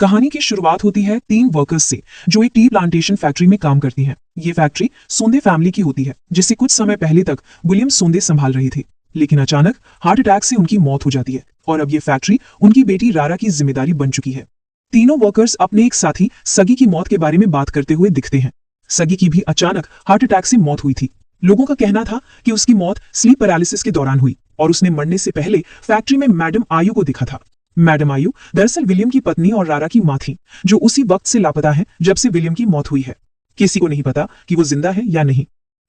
कहानी की शुरुआत होती है 3 वर्कर्स से जो एक टी प्लांटेशन फैक्ट्री में काम करती हैं। ये फैक्ट्री सोंदे फैमिली की होती है जिसे कुछ समय पहले तक विलियम सोंदे संभाल रही थी, लेकिन अचानक हार्ट अटैक से उनकी मौत हो जाती है और अब ये फैक्ट्री उनकी बेटी रारा की जिम्मेदारी बन चुकी है। तीनों वर्कर्स अपने एक साथी सगी की मौत के बारे में बात करते हुए दिखते हैं। सगी की भी अचानक हार्ट अटैक से मौत हुई थी। लोगों का कहना था कि उसकी मौत स्लीप पैरालिसिस के दौरान हुई और उसने मरने से पहले फैक्ट्री में मैडम आयु को देखा था। मैडम आयु दरअसल विलियम की पत्नी और रारा की मां थी, जो उसी वक्त से लापता है जब से विलियम की मौत हुई है। किसी को नहीं पता कि वो जिंदा है या नहीं।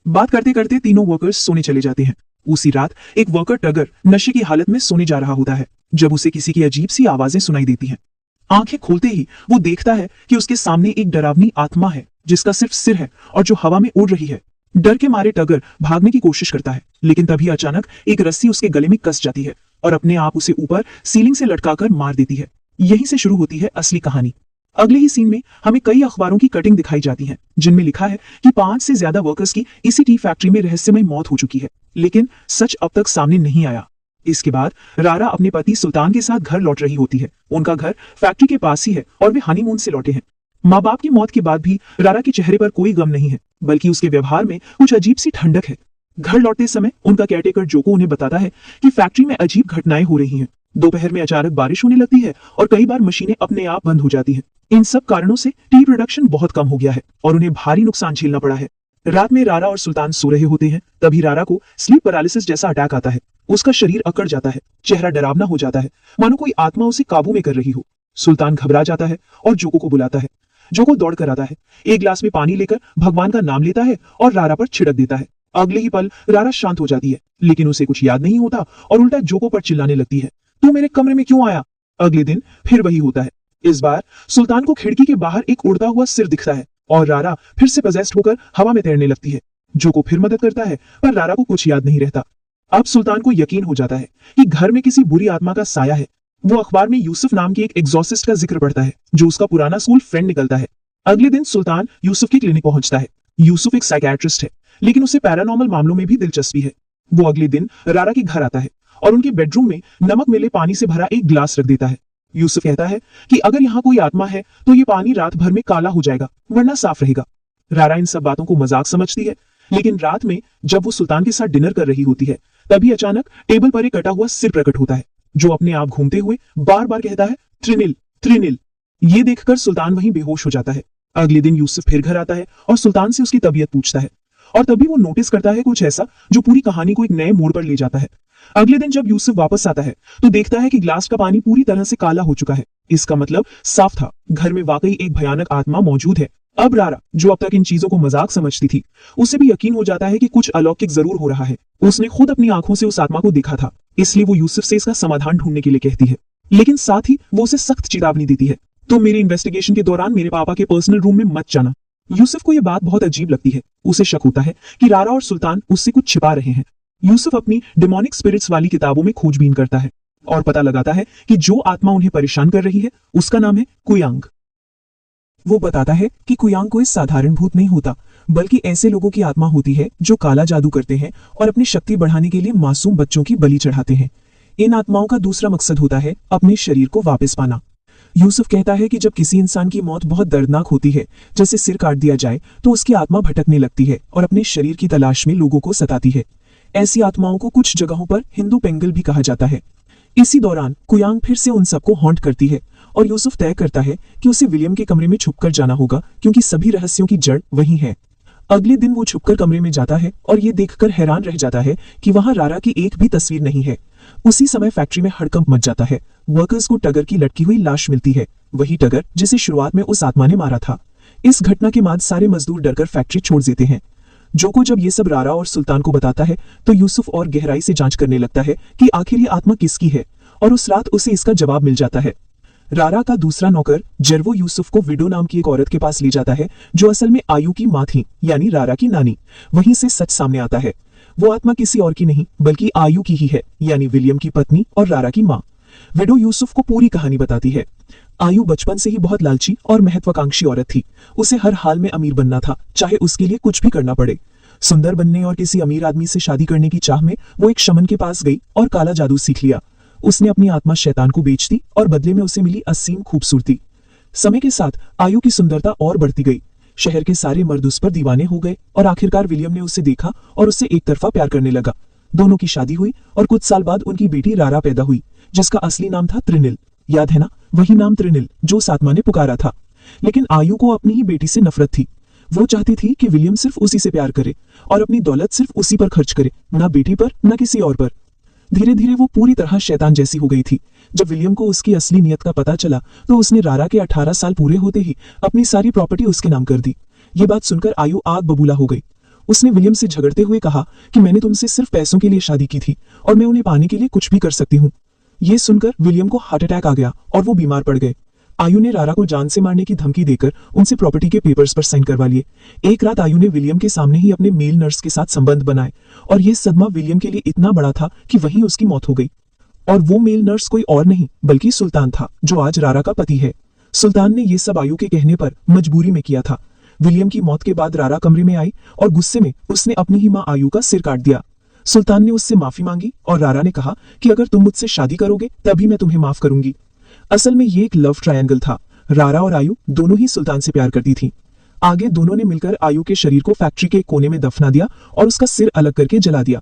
बात करते करते तीनों वर्कर्स सोने चले जाते हैं। उसी रात एक वर्कर टगर नशे की हालत में सोने जा रहा होता है जब उसे किसी की अजीब सी आवाजें सुनाई देती हैं। आंखें खोलते ही वो देखता है कि उसके सामने एक डरावनी आत्मा है जिसका सिर्फ सिर है और जो हवा में उड़ रही है। डर के मारे टगर भागने की कोशिश करता है, लेकिन तभी अचानक एक रस्सी उसके गले में कस जाती है और अपने आप उसे ऊपर सीलिंग से लटकाकर मार देती है। यहीं से शुरू होती है असली कहानी। अगले ही सीन में हमें कई अखबारों की कटिंग दिखाई जाती है जिनमें लिखा है कि 5 से ज्यादा वर्कर्स की इसी टी फैक्ट्री में रहस्यमय मौत हो चुकी है, लेकिन सच अब तक सामने नहीं आया। इसके बाद रारा अपने पति सुल्तान के साथ घर लौट रही होती है। उनका घर फैक्ट्री के पास ही है और वे हनीमून से लौटे हैं। माँ बाप की मौत के बाद भी रारा के चेहरे पर कोई गम नहीं है, बल्कि उसके व्यवहार में कुछ अजीब सी ठंडक है। घर लौटते समय उनका केयरटेकर जोको उन्हें बताता है कि फैक्ट्री में अजीब घटनाएं हो रही हैं। दोपहर में अचानक बारिश होने लगती है और कई बार मशीनें अपने आप बंद हो जाती हैं। इन सब कारणों से टी प्रोडक्शन बहुत कम हो गया है और उन्हें भारी नुकसान झेलना पड़ा है। रात में रारा और सुल्तान सो रहे होते हैं, तभी रारा को स्लीप पैरालिसिस जैसा अटैक आता है। उसका शरीर अकड़ जाता है, चेहरा डरावना हो जाता है, मानो कोई आत्मा उसे काबू में कर रही हो। सुल्तान घबरा जाता है और जोको को बुलाता है। जोको दौड़ कर आता है, एक गिलास में पानी लेकर भगवान का नाम लेता है और रारा पर छिड़क देता है। अगले ही पल रारा शांत हो जाती है, लेकिन उसे कुछ याद नहीं होता और उल्टा जोको पर चिल्लाने लगती है, तू मेरे कमरे में क्यों आया? अगले दिन फिर वही होता है। इस बार सुल्तान को खिड़की के बाहर एक उड़ता हुआ सिर दिखता है और रारा फिर से पजेस्ड होकर हवा में तैरने लगती है। जोको फिर मदद करता है, पर रारा को कुछ याद नहीं रहता। अब सुल्तान को यकीन हो जाता है कि घर में किसी बुरी आत्मा का साया है। वो अखबार में यूसुफ नाम के एक एग्जॉर्सिस्ट का जिक्र पढ़ता है जो उसका पुराना स्कूल फ्रेंड निकलता है। अगले दिन सुल्तान यूसुफ की क्लिनिक पहुंचता है। यूसुफ एक साइकियाट्रिस्ट है, लेकिन उसे पैरानॉर्मल मामलों में भी दिलचस्पी है। वो अगले दिन रारा के घर आता है और उनके बेडरूम में नमक मिले पानी से भरा एक गिलास रख देता है। यूसुफ कहता है कि अगर यहाँ कोई आत्मा है तो ये पानी रात भर में काला हो जाएगा, वरना साफ रहेगा। रारा इन सब बातों को मजाक समझती है, लेकिन रात में जब वो सुल्तान के साथ डिनर कर रही होती है, तभी अचानक टेबल पर एक कटा हुआ सिर प्रकट होता है जो अपने आप घूमते हुए बार बार कहता है, त्रिनिल त्रिनिल। ये देखकर सुल्तान वहीं बेहोश हो जाता है। अगले दिन यूसुफ फिर घर आता है और सुल्तान से उसकी तबीयत पूछता है और तभी वो नोटिस करता है कुछ ऐसा जो पूरी कहानी को एक नए मोड़ पर ले जाता है। अगले दिन जब यूसुफ वापस आता है तो देखता है कि गिलास का पानी पूरी तरह से काला हो चुका है। इसका मतलब साफ था, घर में वाकई एक भयानक आत्मा मौजूद है। अब रारा, जो अब तक इन चीजों को मजाक समझती थी, उसे भी यकीन हो जाता है कि कुछ अलौकिक जरूर हो रहा है। उसने खुद अपनी आंखों से उस आत्मा को देखा था, इसलिए वो यूसुफ से इसका समाधान ढूंढने के लिए कहती है, लेकिन साथ ही वो उसे सख्त चेतावनी देती है, तो मेरे इन्वेस्टिगेशन के दौरान मेरे पापा के पर्सनल रूम में मत जाना। यूसुफ को यह बात बहुत अजीब लगती है। उसे शक होता है कि रारा और सुल्तान उससे कुछ छिपा रहे हैं। यूसुफ अपनी डेमोनिक स्पिरिट्स वाली किताबों में खोजबीन करता है और पता लगाता है कि जो आत्मा उन्हें परेशान कर रही है उसका नाम है कुयांग। वो बताता है कि कुयांग कोई साधारण भूत नहीं होता, बल्कि ऐसे लोगों की आत्मा होती है जो काला जादू करते हैं और अपनी शक्ति बढ़ाने के लिए मासूम बच्चों की बलि चढ़ाते हैं। इन आत्माओं का दूसरा मकसद होता है अपने शरीर को वापस पाना। यूसुफ कहता है कि जब किसी इंसान की मौत बहुत दर्दनाक होती है, जैसे सिर काट दिया जाए, तो उसकी आत्मा भटकने लगती है और अपने शरीर की तलाश में लोगों को सताती है। ऐसी आत्माओं को कुछ जगहों पर हिंदू पेंगल भी कहा जाता है। इसी दौरान कुयांग फिर से उन सबको हॉन्ट करती है और यूसुफ तय करता है कि उसे विलियम के कमरे में छुपकर जाना होगा, क्योंकि सभी रहस्यों की जड़ वही है। अगले दिन वो छुपकर कमरे में जाता है और ये देखकर हैरान रह जाता है कि वहां रारा की एक भी तस्वीर नहीं है। उसी समय फैक्ट्री में हड़कंप मच जाता है। वर्कर्स को टगर की लटकी हुई लाश मिलती है, वही टगर जिसे शुरुआत में उस आत्मा ने मारा था। इस घटना के बाद सारे मजदूर डरकर फैक्ट्री छोड़ देते हैं। जोको जब ये सब रारा और सुल्तान को बताता है तो यूसुफ और गहराई से जांच करने लगता है कि आखिर ये आत्मा किसकी है, और उस रात उसे इसका जवाब मिल जाता है। रारा का दूसरा नौकर जर्वो यूसुफ को विडो नाम की एक औरत के पास ले जाता है जो असल में आयु की मां थी, यानी रारा की नानी। वहीं से सच सामने आता है, वो आत्मा किसी और की नहीं बल्कि आयु की ही है, यानी विलियम की पत्नी और रारा की मां। विडो यूसुफ को पूरी कहानी बताती है। आयु बचपन से ही बहुत लालची और महत्वाकांक्षी औरत थी। उसे हर हाल में अमीर बनना था, चाहे उसके लिए कुछ भी करना पड़े। सुंदर बनने और किसी अमीर आदमी से शादी करने की चाह में वो एक शमन के पास गई और काला जादू सीख लिया। उसने अपनी आत्मा शैतान को बेच दी और बदले में उसे मिली असीम खूबसूरती। समय के साथ आयु की सुंदरता और बढ़ती गई। शहर के सारे मर्द उस पर दीवाने हो गए और आखिरकार विलियम ने उसे देखा और उससे एक तरफा प्यार करने लगा। दोनों की शादी हुई और कुछ साल बाद उनकी बेटी रारा पैदा हुई, जिसका असली नाम था त्रिनिल। याद है ना, वही नाम त्रिनिल जो सातमा ने पुकारा था। लेकिन आयु को अपनी ही बेटी से नफरत थी। वो चाहती थी कि विलियम सिर्फ उसी से प्यार करे और अपनी दौलत सिर्फ उसी पर खर्च करे, ना बेटी पर ना किसी और पर। धीरे धीरे वो पूरी तरह शैतान जैसी हो गई थी। जब विलियम को उसकी असली नीयत का पता चला तो उसने रारा के 18 साल पूरे होते ही अपनी सारी प्रॉपर्टी उसके नाम कर दी। ये बात सुनकर आयु आग बबूला हो गई। उसने विलियम से झगड़ते हुए कहा कि मैंने तुमसे सिर्फ पैसों के लिए शादी की थी और मैं उन्हें पाने के लिए कुछ भी कर सकती हूँ। ये सुनकर विलियम को हार्ट अटैक आ गया और वो बीमार पड़ गए। आयु ने रारा को जान से मारने की धमकी देकर उनसे प्रॉपर्टी के पेपर्स पर साइन करवा लिए। एक रात आयु ने विलियम के सामने ही अपने मेल नर्स के साथ संबंध बनाए और यह सदमा विलियम के लिए इतना बड़ा था कि वहीं उसकी मौत हो गई। और वो मेल नर्स कोई और नहीं बल्कि सुल्तान था, जो आज रारा का पति है। सुल्तान ने यह सब आयु के कहने पर मजबूरी में किया था। विलियम की मौत के बाद रारा कमरे में आई और गुस्से में उसने अपनी ही माँ आयु का सिर काट दिया। सुल्तान ने उससे माफी मांगी और रारा ने कहा कि अगर तुम मुझसे शादी करोगे तभी मैं तुम्हें माफ करूंगी। असल में ये एक लव ट्रायंगल था। रारा और आयु दोनों ही सुल्तान से प्यार करती थीं। आगे दोनों ने मिलकर आयु के शरीर को फैक्ट्री के कोने में दफना दिया और उसका सिर अलग करके जला दिया।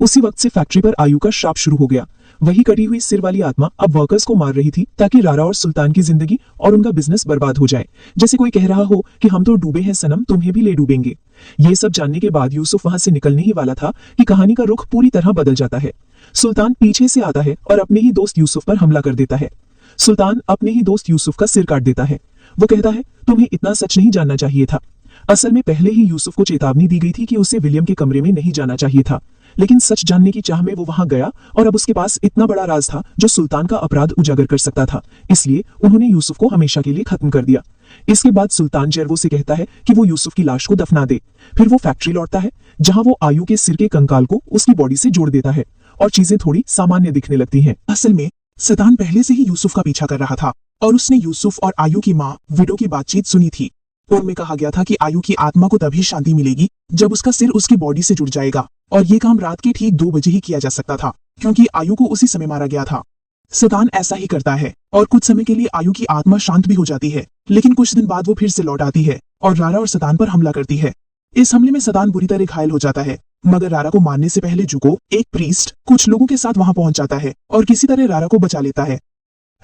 उसी वक्त से फैक्ट्री पर आयु का श्राप शुरू हो गया। वही कटी हुई सिर वाली आत्मा अब वर्कर्स को मार रही थी ताकि रारा और सुल्तान की जिंदगी और उनका बिजनेस बर्बाद हो जाए। जैसे कोई कह रहा हो कि हम तो डूबे हैं सनम, तुम्हें भी ले डूबेंगे। ये सब जानने के बाद यूसुफ वहां से निकलने ही वाला था कि कहानी का रुख पूरी तरह बदल जाता है। सुल्तान पीछे से आता है और अपने ही दोस्त यूसुफ पर हमला कर देता है। सुल्तान अपने ही दोस्त यूसुफ का सिर काट देता है। वो कहता है, तुम्हें इतना सच नहीं जानना चाहिए था। असल में पहले ही यूसुफ को चेतावनी दी गई थी कि उसे विलियम के कमरे में नहीं जाना चाहिए था, लेकिन सच जानने की चाह में वो वहां गया और अब उसके पास इतना बड़ा राज था जो सुल्तान का अपराध उजागर कर सकता था। इसलिए उन्होंने यूसुफ को हमेशा के लिए खत्म कर दिया। इसके बाद सुल्तान जेरवो से कहता है कि वो यूसुफ की लाश को दफना दे। फिर वो फैक्ट्री लौटता है जहां वो आयु के सिर के कंकाल को उसकी बॉडी से जोड़ देता है और चीजें थोड़ी सामान्य दिखने लगती हैं। असल में शैतान पहले से ही यूसुफ का पीछा कर रहा था और उसने यूसुफ और आयु की माँ विडो की बातचीत सुनी थी। उनमें कहा गया था कि आयु की आत्मा को तभी शांति मिलेगी जब उसका सिर उसकी बॉडी से जुड़ जाएगा, और ये काम रात के ठीक 2 बजे ही किया जा सकता था क्योंकि आयु को उसी समय मारा गया था। शैतान ऐसा ही करता है और कुछ समय के लिए आयु की आत्मा शांत भी हो जाती है, लेकिन कुछ दिन बाद वो फिर से लौट आती है और रारा और शैतान पर हमला करती है। इस हमले में शैतान बुरी तरह घायल हो जाता है, मगर रारा को मारने से पहले जुको, एक प्रीस्ट, कुछ लोगों के साथ वहां पहुंच जाता है और किसी तरह रारा को बचा लेता है।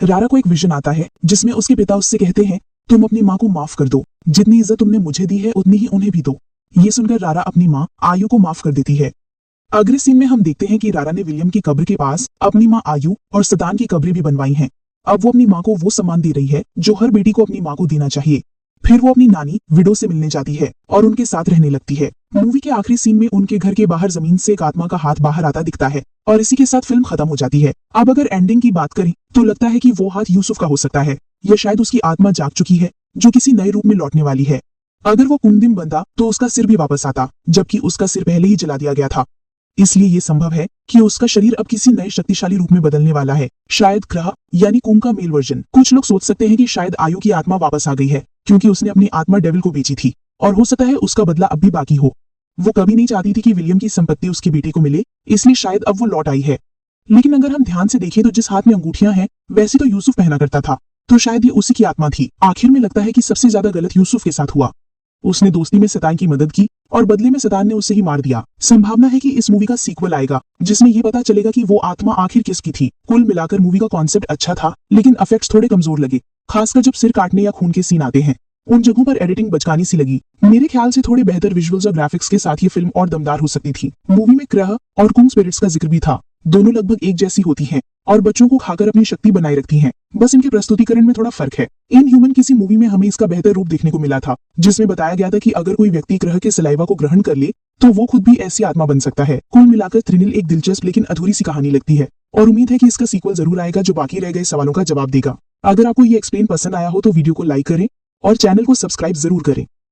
रारा को एक विजन आता है जिसमें उसके पिता उससे कहते हैं, तुम अपनी माँ को माफ कर दो, जितनी इज्जत तुमने मुझे दी है उतनी ही उन्हें भी दो। ये सुनकर रारा अपनी माँ आयु को माफ कर देती है। अगले सीन में हम देखते हैं कि रारा ने विलियम की कब्र के पास अपनी माँ आयु और शैतान की कब्रें भी बनवाई हैं। अब वो अपनी माँ को वो सम्मान दे रही है जो हर बेटी को अपनी माँ को देना चाहिए। फिर वो अपनी नानी विडो से मिलने जाती है और उनके साथ रहने लगती है। मूवी के आखिरी सीन में उनके घर के बाहर जमीन से एक आत्मा का हाथ बाहर आता दिखता है और इसी के साथ फिल्म खत्म हो जाती है। अब अगर एंडिंग की बात करें तो लगता है कि वो हाथ यूसुफ का हो सकता है या शायद उसकी आत्मा जाग चुकी है जो किसी नए रूप में लौटने वाली है। अगर वो कुंदिम बनता तो उसका सिर भी वापस आता, जबकि उसका सिर पहले ही जला दिया गया था। इसलिए ये संभव है कि उसका शरीर अब किसी नए शक्तिशाली रूप में बदलने वाला है, शायद ग्रह यानी कुंग का मेल वर्जन। कुछ लोग सोच सकते हैं कि शायद आयु की आत्मा वापस आ गई है क्योंकि उसने अपनी आत्मा डेविल को बेची थी, और हो सकता है उसका बदला अब भी बाकी हो। वो कभी नहीं चाहती थी कि विलियम की संपत्ति उसकी बेटी को मिले, इसलिए शायद अब वो लौट आई है। लेकिन अगर हम ध्यान से देखें तो जिस हाथ में अंगूठियां हैं वैसे तो यूसुफ पहना करता था, तो शायद ये उसी की आत्मा थी। आखिर में लगता है कि सबसे ज्यादा गलत यूसुफ के साथ हुआ। उसने दोस्ती में शैतान की मदद की और बदले में शैतान ने उसे ही मार दिया। संभावना है कि इस मूवी का सीक्वल आएगा जिसमें ये पता चलेगा कि वो आत्मा आखिर किसकी थी। कुल मिलाकर मूवी का कॉन्सेप्ट अच्छा था, लेकिन इफेक्ट्स थोड़े कमजोर लगे, खासकर जब सिर काटने या खून के सीन आते हैं। उन जगहों पर एडिटिंग बचकानी सी लगी। मेरे ख्याल से थोड़े बेहतर विजुअल्स और ग्राफिक्स के साथ ये फिल्म और दमदार हो सकती थी। मूवी में ग्रह और कुंग स्पिरिट्स का जिक्र भी था। दोनों लगभग एक जैसी होती हैं और बच्चों को खाकर अपनी शक्ति बनाए रखती हैं, बस इनके प्रस्तुतिकरण में थोड़ा फर्क है। इन ह्यूमन किसी मूवी में हमें इसका बेहतर रूप देखने को मिला था, जिसमें बताया गया था कि अगर कोई व्यक्ति ग्रह के सलाइवा को ग्रहण कर ले तो वो खुद भी ऐसी आत्मा बन सकता है। कुल मिलाकर थ्रिनिल एक दिलचस्प लेकिन अधूरी सी कहानी लगती है और उम्मीद है कि इसका सीक्वल जरूर आएगा जो बाकी रह गए सवालों का जवाब देगा। अगर आपको ये एक्सप्लेन पसंद आया हो तो वीडियो को लाइक करें और चैनल को सब्सक्राइब जरूर करें।